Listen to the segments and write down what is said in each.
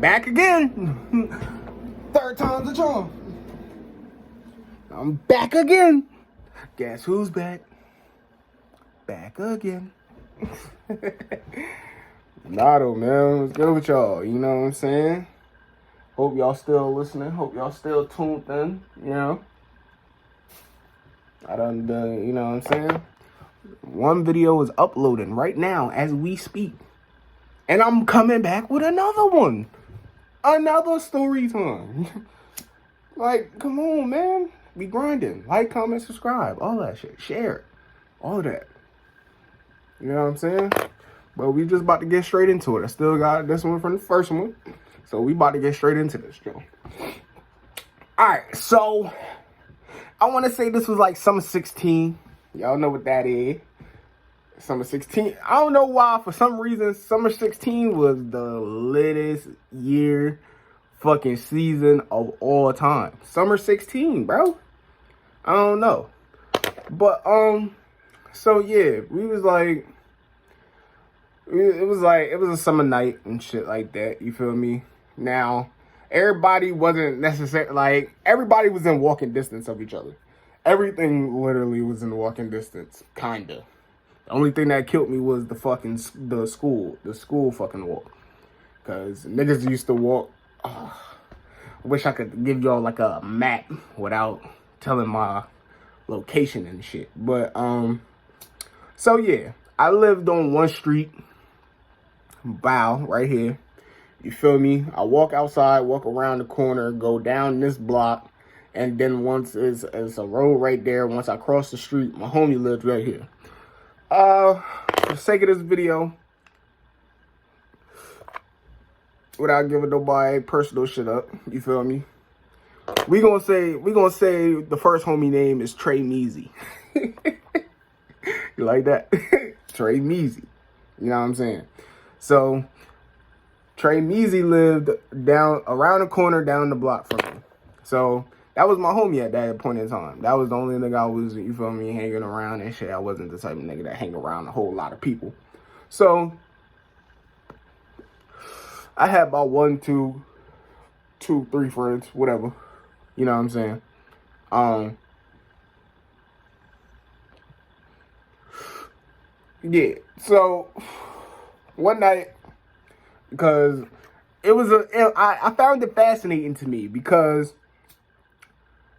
Back again. Third time's a charm. I'm back again. Guess who's back? Back again. Nado, man. What's good with y'all? You know what I'm saying? Hope y'all still listening. Hope y'all still tuned in. You know? You know what I'm saying? One video is uploading right now as we speak. And I'm coming back with another one. Another story time. Like, come on, man. We grinding. Like, comment, subscribe. All that shit. Share. All that. You know what I'm saying? But we just about to get straight into it. I still got this one from the first one. So we about to get straight into this, Joe. Alright, so I want to say this was like summer 16. Y'all know what that is. Summer 16. I don't know why. For some reason, summer 16 was the latest year fucking season of all time. Summer 16, bro. I don't know. But, so yeah, we was like, it was a summer night and shit like that. You feel me? Now, everybody wasn't necessarily, like, everybody was in walking distance of each other. Everything literally was in walking distance, kinda. The only thing that killed me was the school fucking walk. Cause niggas used to walk. I wish I could give y'all like a map without telling my location and shit. But so yeah, I lived on one street, Bow, right here. You feel me? I walk outside, walk around the corner, go down this block, and then once it's a road right there. Once I cross the street, my homie lived right here. For the sake of this video, without giving nobody personal shit up, you feel me? We gonna say the first homie name is Trey Measy. You like that? Trey Measy. You know what I'm saying? So Trey Measy lived down around the corner down the block from me. So that was my homie at that point in time. That was the only nigga I was, you feel me, hanging around and shit. I wasn't the type of nigga that hang around a whole lot of people. So I had about 1, 2, 3 friends, whatever. You know what I'm saying? Yeah. So one night, because I found it fascinating to me because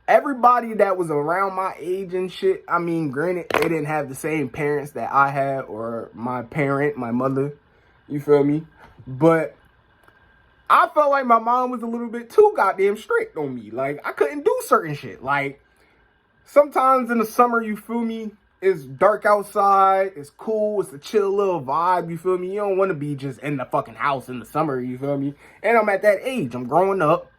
everybody that was around my age and shit, I mean, granted, they didn't have the same parents that I had or my mother, you feel me? But I felt like my mom was a little bit too goddamn strict on me. Like, I couldn't do certain shit. Like, sometimes in the summer, you feel me, it's dark outside, it's cool, it's a chill little vibe, you feel me? You don't want to be just in the fucking house in the summer, you feel me? And I'm at that age, I'm growing up.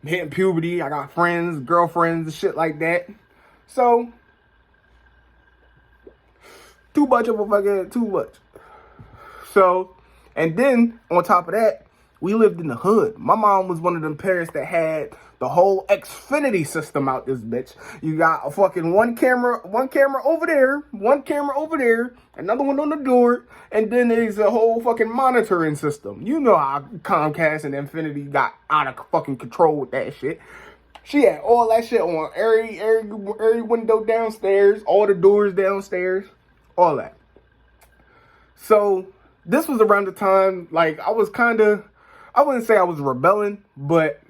I'm hitting puberty. I got friends, girlfriends, and shit like that. So, too much. So, and then, on top of that, we lived in the hood. My mom was one of them parents that had the whole Xfinity system out this bitch. You got a fucking one camera over there, another one on the door, and then there's a whole fucking monitoring system. You know how Comcast and Infinity got out of fucking control with that shit. She had all that shit on every window downstairs, all the doors downstairs, all that. So this was around the time, like, I wouldn't say I was rebelling, but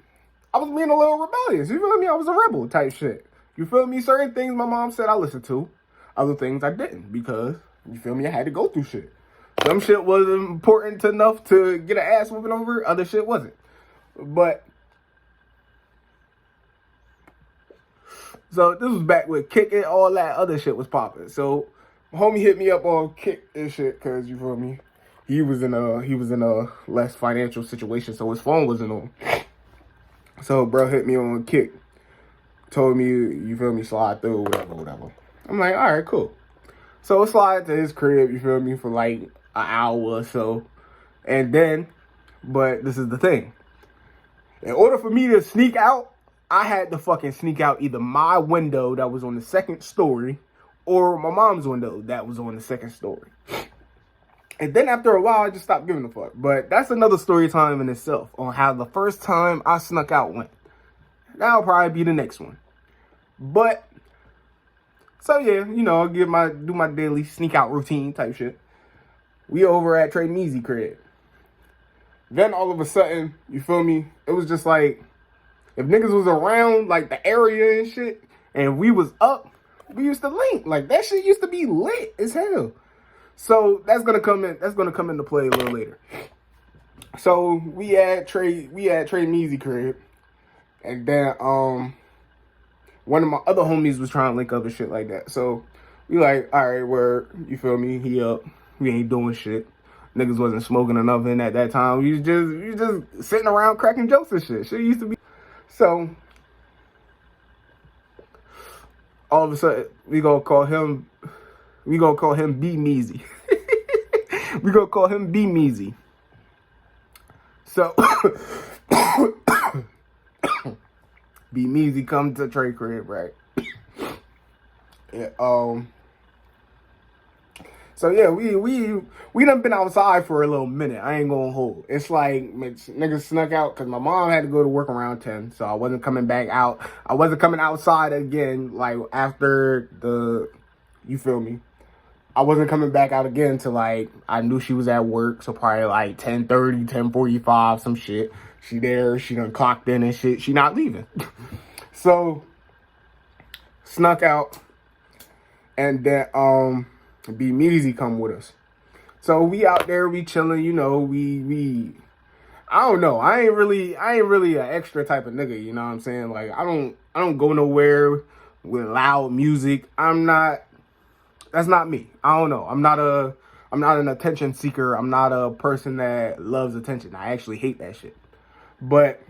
I was being a little rebellious. You feel me? I was a rebel type shit. You feel me? Certain things my mom said I listened to. Other things I didn't because, you feel me, I had to go through shit. Some shit wasn't important enough to get an ass whooping over. Other shit wasn't. But, so this was back with Kick It. All that other shit was popping. So, my homie hit me up on Kick and shit because, you feel me, he was in a less financial situation, so his phone wasn't on. So, bro hit me on Kick. Told me, you feel me, slide through, whatever. I'm like, all right, cool. So, I slide to his crib, you feel me, for like an hour or so. And then, but this is the thing. In order for me to sneak out, I had to fucking sneak out either my window that was on the second story or my mom's window that was on the second story. And then after a while, I just stopped giving a fuck. But that's another story time in itself on how the first time I snuck out went. That'll probably be the next one. But, so yeah, you know, do my daily sneak out routine type shit. We over at Trey Measy crib. Then all of a sudden, you feel me? It was just like, if niggas was around, like, the area and shit, and we was up, we used to link. Like, that shit used to be lit as hell. So that's gonna come into play a little later. So we had Trey Measy crib, and then one of my other homies was trying to link up and shit like that. So we like, all right, word, you feel me? He up, we ain't doing shit. Niggas wasn't smoking enough in at that time. We was just sitting around cracking jokes and shit. Shit used to be. So all of a sudden we gonna call him B Measy. We gonna call him B Measy. So B Measy come to Trey crib, right? Yeah, so yeah, we done been outside for a little minute. I ain't gonna hold. It's like niggas snuck out because my mom had to go to work around 10, so I wasn't coming back out. I wasn't coming outside again like after you feel me? I wasn't coming back out again till like I knew she was at work, so probably like 10:30, 10:45, some shit. She there, she done clocked in and shit. She not leaving. So snuck out, and then B Measy come with us. So we out there, we chilling, you know, we I don't know. I ain't really an extra type of nigga, you know what I'm saying? Like I don't go nowhere with loud music. That's not me. I don't know. I'm not an attention seeker. I'm not a person that loves attention. I actually hate that shit. But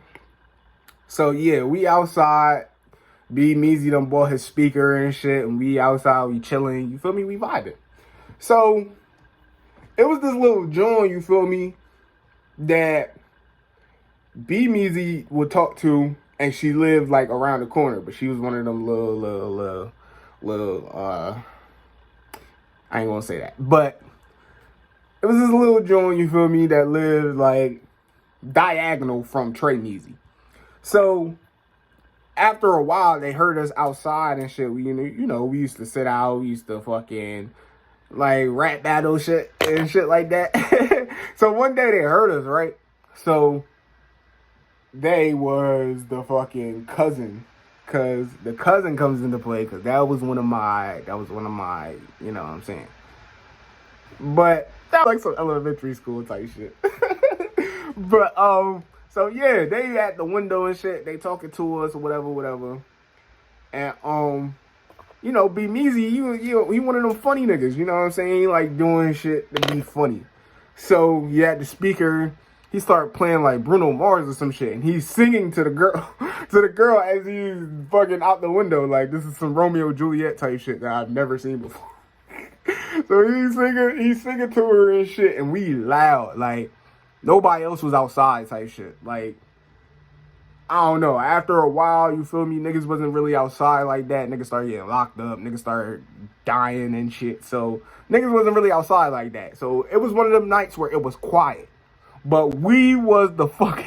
so yeah, we outside. B Measy done bought his speaker and shit, and we outside, we chilling. You feel me? We vibing. So it was this little joint, you feel me, that B Measy would talk to, and she lived like around the corner, but she was one of them little I ain't gonna say that, but it was this little joint, you feel me, that lived like diagonal from Trey Measy. So after a while, they heard us outside and shit. We, you know, we used to sit out. We used to fucking like rap battle shit and shit like that. So one day they heard us, right? So they was the fucking cousin, cause the cousin comes into play, cause that was one of my, you know what I'm saying. But that was like some elementary school type shit. But so yeah, they at the window and shit. They talking to us or whatever. And you know, B Measy, he one of them funny niggas. You know what I'm saying? He like doing shit to be funny. So you had the speaker. He started playing like Bruno Mars or some shit, and he's singing to the girl as he's fucking out the window. Like this is some Romeo and Juliet type shit that I've never seen before. So he's singing to her and shit, and we loud like nobody else was outside type shit. Like I don't know. After a while, you feel me? Niggas wasn't really outside like that. Niggas started getting locked up. Niggas started dying and shit. So niggas wasn't really outside like that. So it was one of them nights where it was quiet. But we was the fucking,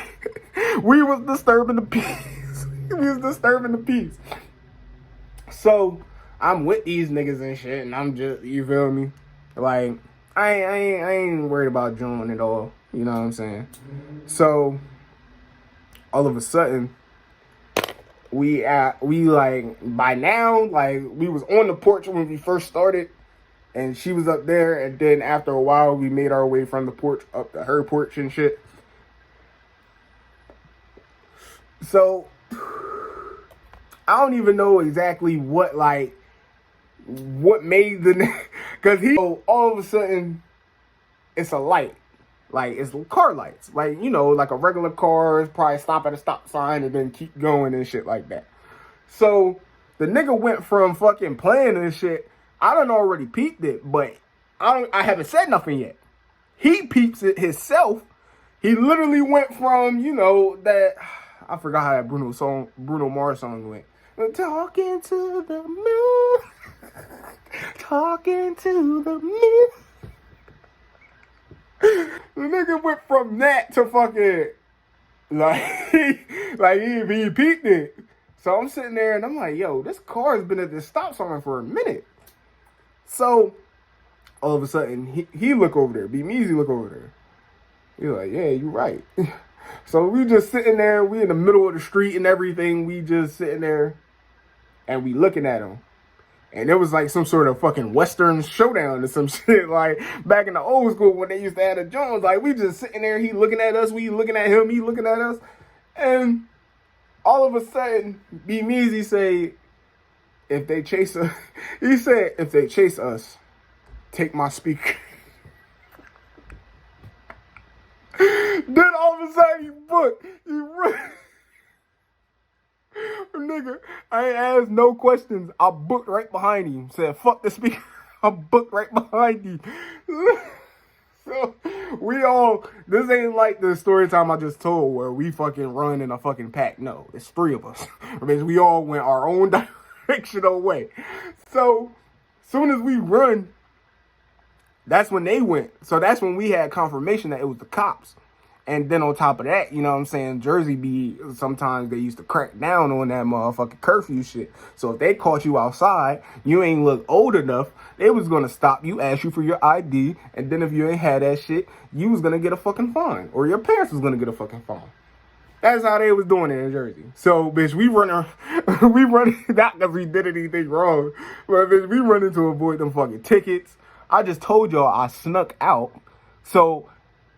we was disturbing the peace. We was disturbing the peace. So I'm with these niggas and shit, and I'm just, you feel me? Like, I ain't worried about June at all. You know what I'm saying? So all of a sudden, we like, by now, like, we was on the porch when we first started. And she was up there, and then after a while, we made our way from the porch up to her porch and shit. So, I don't even know exactly what made the... Because all of a sudden, it's a light. Like, it's car lights. Like, you know, like a regular car, probably stop at a stop sign and then keep going and shit like that. So, the nigga went from fucking playing and shit... I done already peeped it, but I haven't said nothing yet. He peeps it himself. He literally went from, you know, that, I forgot how that Bruno Mars song went. Talking to the moon. Talking to the moon. The nigga went from that to fucking like he peeped it. So I'm sitting there and I'm like, yo, this car has been at this stop sign for a minute. So all of a sudden he look over there, Meezy look over there. He's like, yeah, you're right. So we just sitting there, we in the middle of the street and everything. We just sitting there and we looking at him. And it was like some sort of fucking Western showdown or some shit. Like back in the old school when they used to have the Jones. Like we just sitting there, he looking at us, we looking at him, he looking at us. And all of a sudden, Meezy say, if they chase us, he said, if they chase us, take my speaker. Then all of a sudden he booked. He run. Nigga, I ain't asked no questions. I booked right behind him. Said, fuck the speaker. I booked right behind him. So we all, this ain't like the story time I just told where we fucking run in a fucking pack. No, it's 3 of us. I mean, we all went our own directional way. So soon as we run, that's when they went. So that's when we had confirmation that it was the cops. And then on top of that, you know what I'm saying, Jersey be, sometimes they used to crack down on that motherfucking curfew shit. So if they caught you outside, you ain't look old enough, they was going to stop you, ask you for your ID, and then if you ain't had that shit, you was going to get a fucking fine. Or your parents was going to get a fucking fine. That's how they was doing it in Jersey. So, bitch, we running, not because we did anything wrong, but bitch, we running to avoid them fucking tickets. I just told y'all I snuck out. So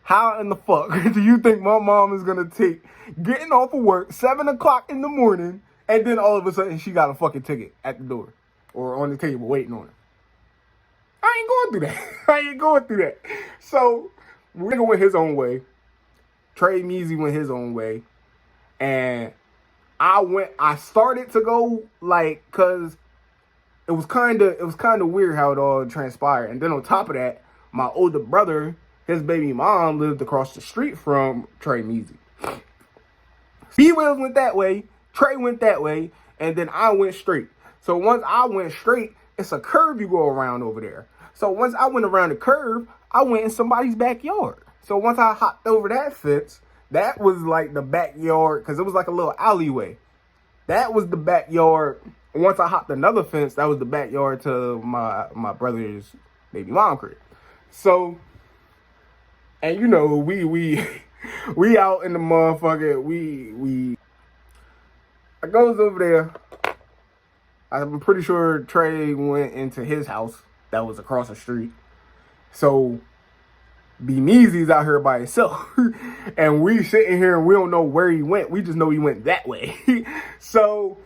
how in the fuck do you think my mom is going to take getting off of work 7 o'clock in the morning and then all of a sudden she got a fucking ticket at the door or on the table waiting on her? I ain't going through that. I ain't going through that. So Nigga went his own way. Trey Meezy went his own way. And I started to go like, cause it was kind of weird how it all transpired. And then on top of that, my older brother, his baby mom lived across the street from Trey Meezy. B-Wills went that way, Trey went that way, and then I went straight. So once I went straight, it's a curve you go around over there. So once I went around the curve, I went in somebody's backyard. So once I hopped over that fence, that was like the backyard, because it was like a little alleyway. That was the backyard. Once I hopped another fence, that was the backyard to my brother's baby mom crib. So, and you know, we out in the motherfucker, I goes over there. I'm pretty sure Trey went into his house that was across the street. So B-Meezy's out here by himself. And we sitting here and we don't know where he went. We just know he went that way. So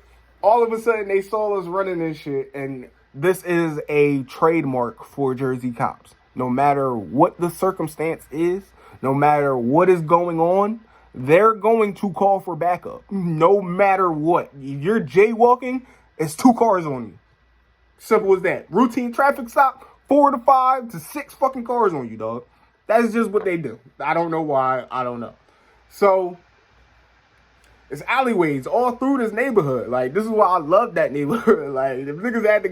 all of a sudden they saw us running and shit. And this is a trademark for Jersey cops. No matter what the circumstance is, no matter what is going on, they're going to call for backup. No matter what. If you're jaywalking, it's 2 cars on you. Simple as that. Routine traffic stop, 4 to 5 to 6 fucking cars on you, dog. That's just what they do. I don't know why. I don't know. So it's alleyways all through this neighborhood. Like, this is why I love that neighborhood. Like, if niggas had to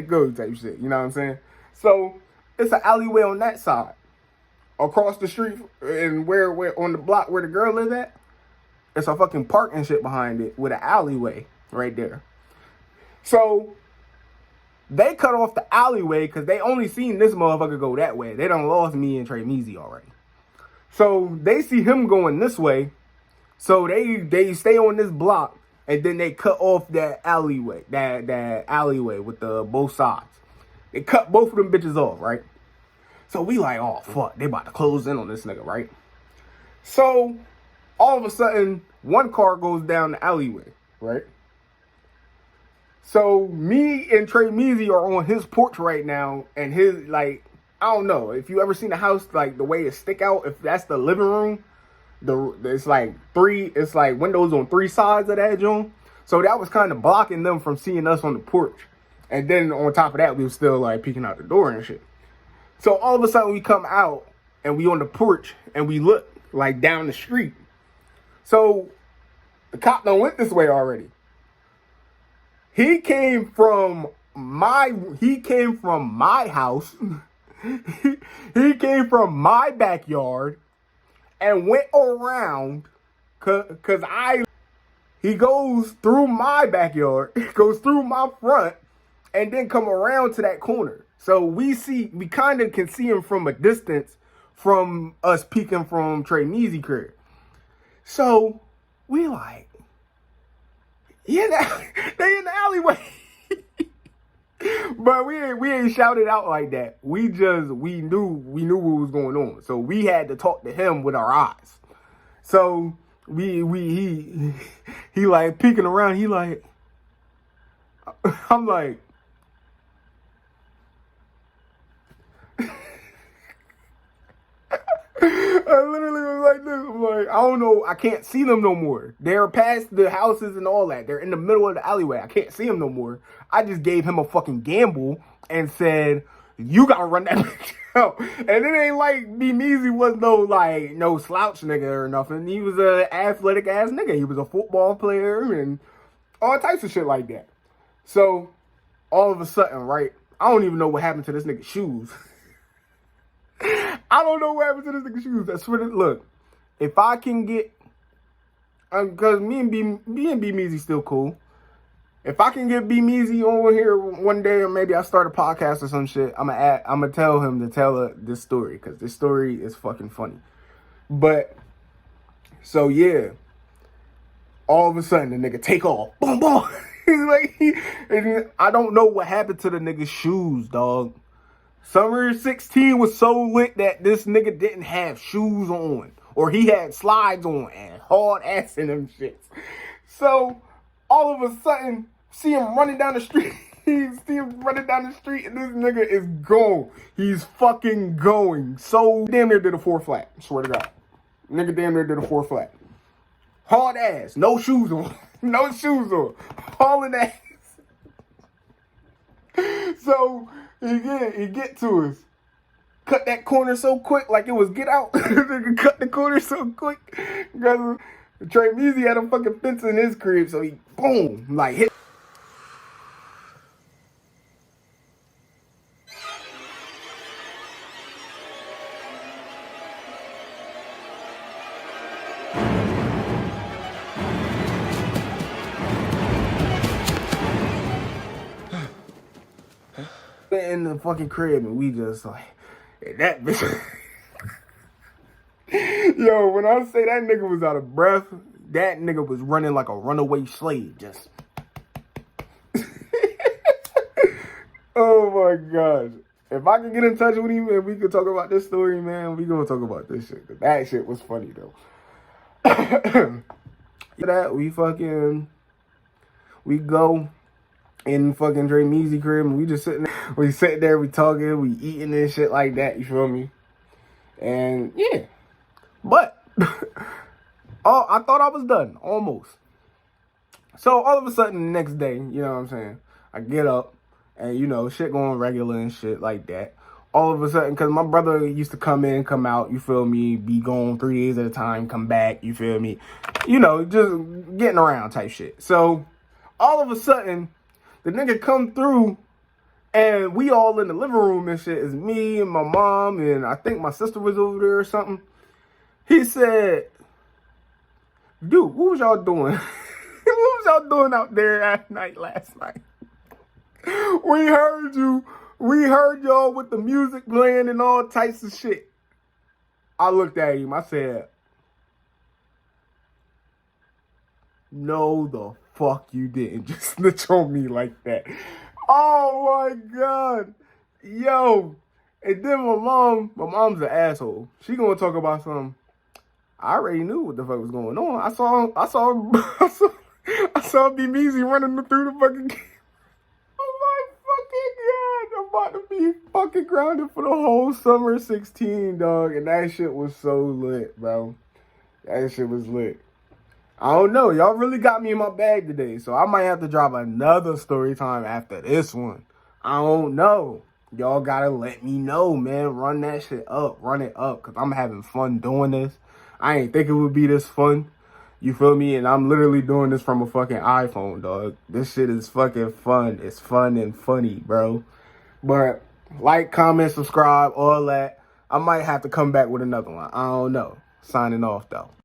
go type shit. You know what I'm saying? So it's an alleyway on that side. Across the street and where on the block where the girl live at, it's a fucking park and shit behind it with an alleyway right there. So they cut off the alleyway because they only seen this motherfucker go that way. They done lost me and Trey Meezy already. So they see him going this way. So they stay on this block and then they cut off that alleyway, that alleyway with the both sides. They cut both of them bitches off, right? So we like, oh, fuck, they about to close in on this nigga, right? So all of a sudden, one car goes down the alleyway, right? So me and Trey Meezy are on his porch right now, and his, like, I don't know, if you ever seen a house, like, the way it stick out, if that's the living room, it's like windows on 3 sides of that joint. So that was kind of blocking them from seeing us on the porch. And then on top of that, we were still, like, peeking out the door and shit. So all of a sudden we come out and we on the porch and we look like down the street. So the cop done went this way already. He came from my house he came from my backyard and went around, cause he goes through my backyard, goes through my front, and then come around to that corner. So we kind of can see him from a distance from us peeking from Trey Measy crib. So we like, yeah, they in the alleyway. But we ain't shouted out like that. We knew what was going on. So we had to talk to him with our eyes. So he like peeking around. He like, I'm like, I literally was like this. I'm like, I don't know. I can't see them no more. They're past the houses and all that. They're in the middle of the alleyway. I can't see them no more. I just gave him a fucking gamble and said, you gotta run that bitch out. And it ain't like B Measy was no slouch nigga or nothing. He was a athletic ass nigga. He was a football player and all types of shit like that. So all of a sudden, right? I don't even know what happened to this nigga's shoes. I don't know what happened to this nigga's shoes. That's what it look. If I can get, cause me and B Measy still cool. If I can get B Measy on here one day, or maybe I start a podcast or some shit, I'm gonna tell him to tell this story, cause this story is fucking funny. But so yeah, all of a sudden the nigga take off, boom boom. And I don't know what happened to the nigga's shoes, dog. Summer 16 was so lit that this nigga didn't have shoes on. Or he had slides on and hard ass in them shits. So, all of a sudden, see him running down the street. And this nigga is gone. He's fucking going. So, damn near did a 4 flat. Swear to God. Nigga damn near did a 4 flat. Hard ass. No shoes on. No shoes on. Hauling ass. So, he get to us. Cut that corner so quick, like it was Get Out. Nigga cut the corner so quick. Because Trey Measy had a fucking fence in his crib, so he, boom, like hit. In the fucking crib, and we just like, that bitch. Yo, when I say that nigga was out of breath, that nigga was running like a runaway slave, just. Oh my gosh. If I can get in touch with him and we could talk about this story, man, we gonna talk about this shit. That shit was funny though. That we go in fucking Trey Measy crib, and we just sitting there, we talking, we eating and shit like that, you feel me? And yeah. But I thought I was done, almost. So all of a sudden the next day, you know what I'm saying, I get up and shit going regular and shit like that. All of a sudden, because my brother used to come in, come out, you feel me, be gone 3 days at a time, come back, you feel me? Just getting around type shit. So all of a sudden, the nigga come through, and we all in the living room and shit. It's me and my mom, and I think my sister was over there or something. He said, dude, what was y'all doing? What was y'all doing out there at night last night? We heard you. We heard y'all with the music playing and all types of shit. I looked at him. I said, no, the fuck you didn't just snitch on me like that. Oh my God. Yo. And then my mom's an asshole. She gonna talk about something. I already knew what the fuck was going on. I saw B Measy running through the fucking game. Oh my fucking God. I'm about to be fucking grounded for the whole summer 16, dog. And that shit was so lit, bro. That shit was lit. I don't know. Y'all really got me in my bag today. So I might have to drop another story time after this one. I don't know. Y'all gotta let me know, man. Run that shit up. Run it up. Because I'm having fun doing this. I ain't think it would be this fun. You feel me? And I'm literally doing this from a fucking iPhone, dog. This shit is fucking fun. It's fun and funny, bro. But Like, comment, subscribe, all that. I might have to come back with another one. I don't know. Signing off, though.